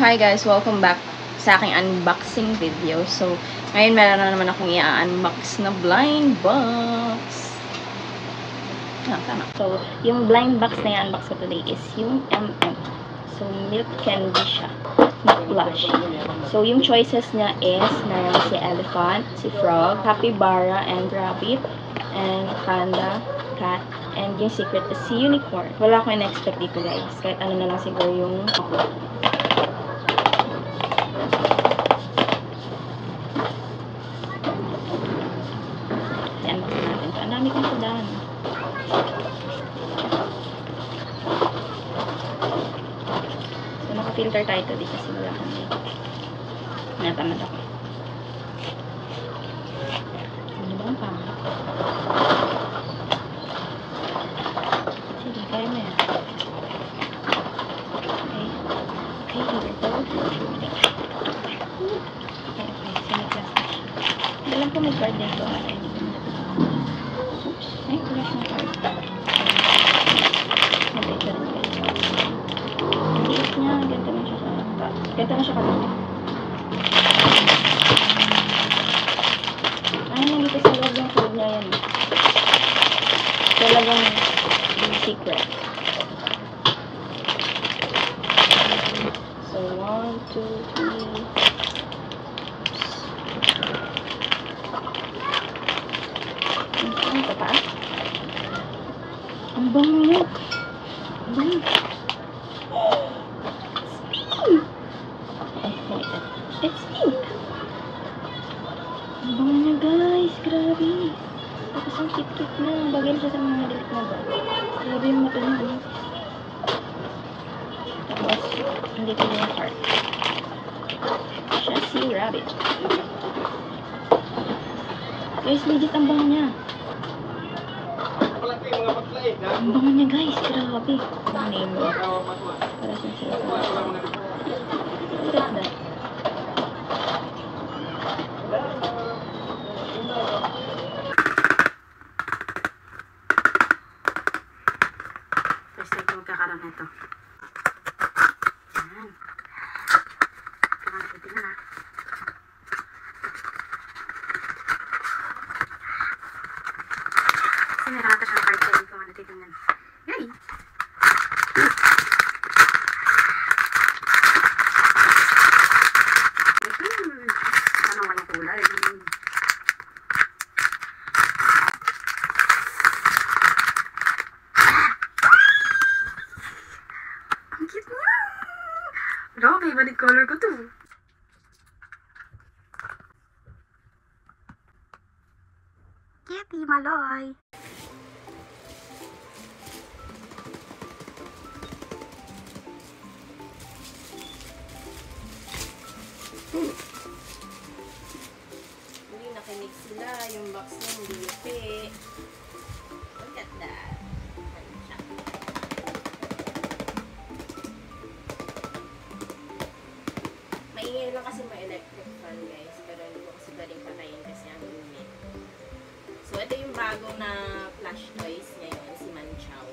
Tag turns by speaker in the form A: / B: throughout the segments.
A: hi guys! Welcome back sa aking unboxing video. So, ngayon meron na naman akong i-unbox na blind box. Tama. So, yung blind box na i-unbox ko today is yung M&M. So, milk candy siya. Na plush. So, yung choices niya is meron si elephant, si frog, capybara, and rabbit, and panda, cat, and yung secret is si unicorn. Wala akong in-expect dito guys. Kahit ano na lang siguro yung i-unbox natin. Ang dami kong sudan. So, naka-filter tayo ito di kasi wala kami. Natamad ako. Ano ba ang pang? Sige, kaya mo yan. Okay, here we go. Okay, siniglas na siya. Alam ko may card dito. Oops. Ay, wala siyang card. Mabait ka rin guys. Ang liit niya. Ganito na siya sa laptop. Ganito na siya kalaki. Ay, nandito sa loob yung food niya yan. Talagang secret. So, 1, 2, 3. Ang taas. Ang bango niya. Ang bango. It's pink. Ang bango niya guys. Grabe. Tapos ang cute-cute na. Bagay siya sa mga maliit na ba. Grabe yung mata niya. Tapos, andito na yung heart. Siya si rabbit. Guys, legit ang bango niya. Ang bango niya guys, grabe. Ang name mo. Para sa sila. Look at that. First time ko magkakaroon nito. Ayan. Tingnan na. Kasi meron natin siyang card sa ko. Natitingnan. Yay! Ano nga yung kulay? Ang cute niya! Grabe, balik color ko to. Kitty Maloy! Hindi nakinig sila. Yung box niya hindi yupi. Look at that. Maingay lang kasi may electric fan guys. Pero hindi ko kasi galing patayin kasi ang unit. So ito yung bago na plush toys ngayon. Si Manchow.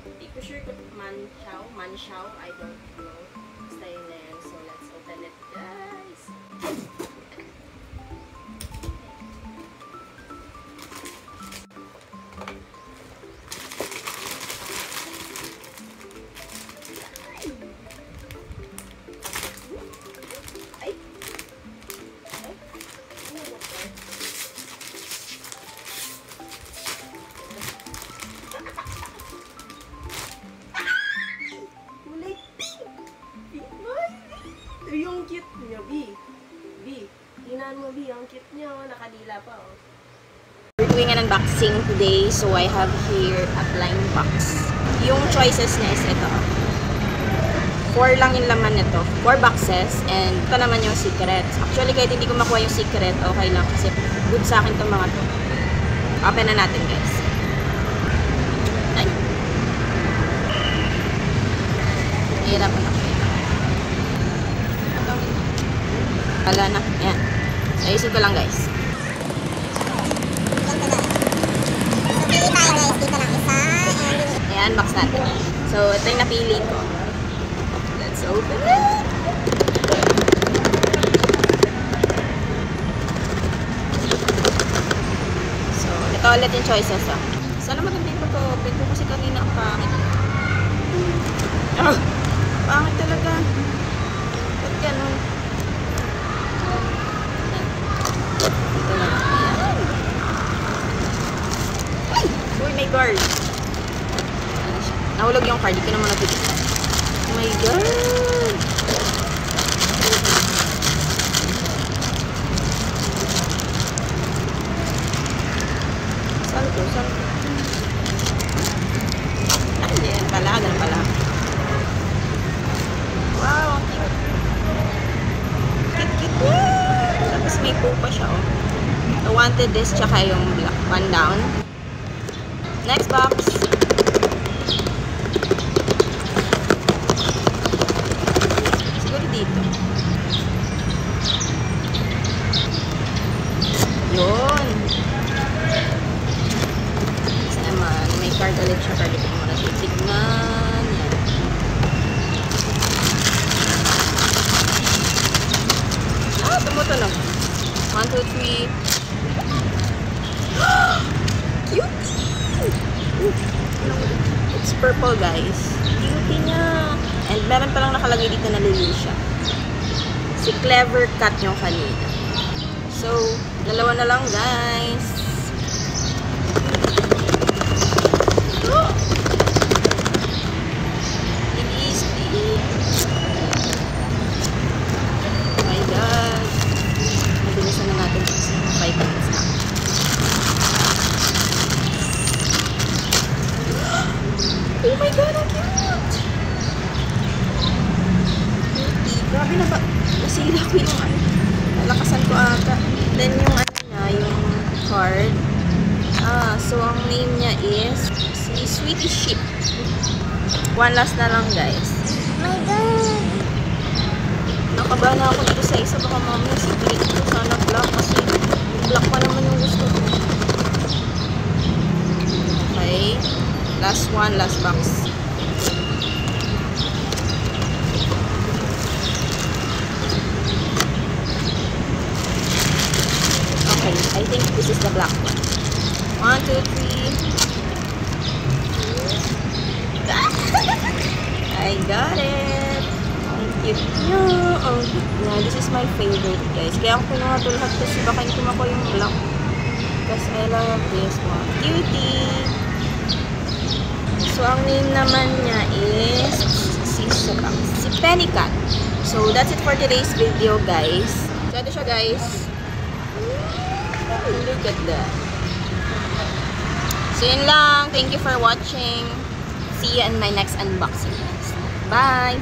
A: Hindi ko sure kung Manchow. I don't know. Basta yun na yan. So let's open it guys. Yung cute niya, B. Tingnan mo, B. Ang cute niya, oh. Nakadila pa, oh. We're doing an unboxing today, so I have here a blind box. Yung choices niya is ito. 4 lang yung laman nito. 4 boxes, and ito naman yung secrets. Actually, kahit hindi ko makuha yung secret, okay lang, kasi good sa akin itong mga to. Open na natin, guys. Ay. Hirapan ako. Wala na. Ayan. Ayusin ko lang guys. Ayan, box natin. So, ito yung napili ko. Let's open it. Ito ulit yung choices, ah. Sana maganda yung pag-open ko kasi kanina ang pangit. Ah! Pangit talaga. Ba't ganun? Ito lang. Ayan. Uy, may guard. Nahulog yung card. Di ko naman natitipan. Oh my God! Saan ko? Saan ko? Ayan pala. Ganun pala. Wow, ang cute. Cute, cute. Tapos may pupa siya, oh. I wanted this, tsaka yung black one down. Next box. Siguro dito. Yun. Next naman, may card ulit siya. Card ito ko muna titignan. Yan. Ah, tumutunog. 1, 2, 3. Cutie! It's purple, guys. Cutie niya. And meron palang nakalagay dito na lily siya. Si Clever Cat yung kanina. So, dalawa na lang, guys. Oh my God. Mabilisan na natin 5 minutes na. Oh my God, ang cute! Grabe na ba? Nasira ko yung ano. Nalakasan ko ata. Then yung ano na, yung card. So ang name niya is si Sweetie Sheep. One last na lang, guys.
B: Oh my God!
A: Nakabahan na ako dito sa isa. Baka mamaya si Click ko sana black kasi black pa naman yung gusto ko. Okay. Last one, last box. Okay, I think this is the black one. 1, 2, 3. I got it. Thank you. Yeah, this is my favorite, guys. Kaya ako kinuha ito lahat kasi baka hindi ko yung black. Because I love this one. Cutie! So, ang name naman niya is si Pennycat. So, that's it for today's video, guys. So, ito siya, guys. Look at that. So, yun lang. Thank you for watching. See you in my next unboxing. Bye!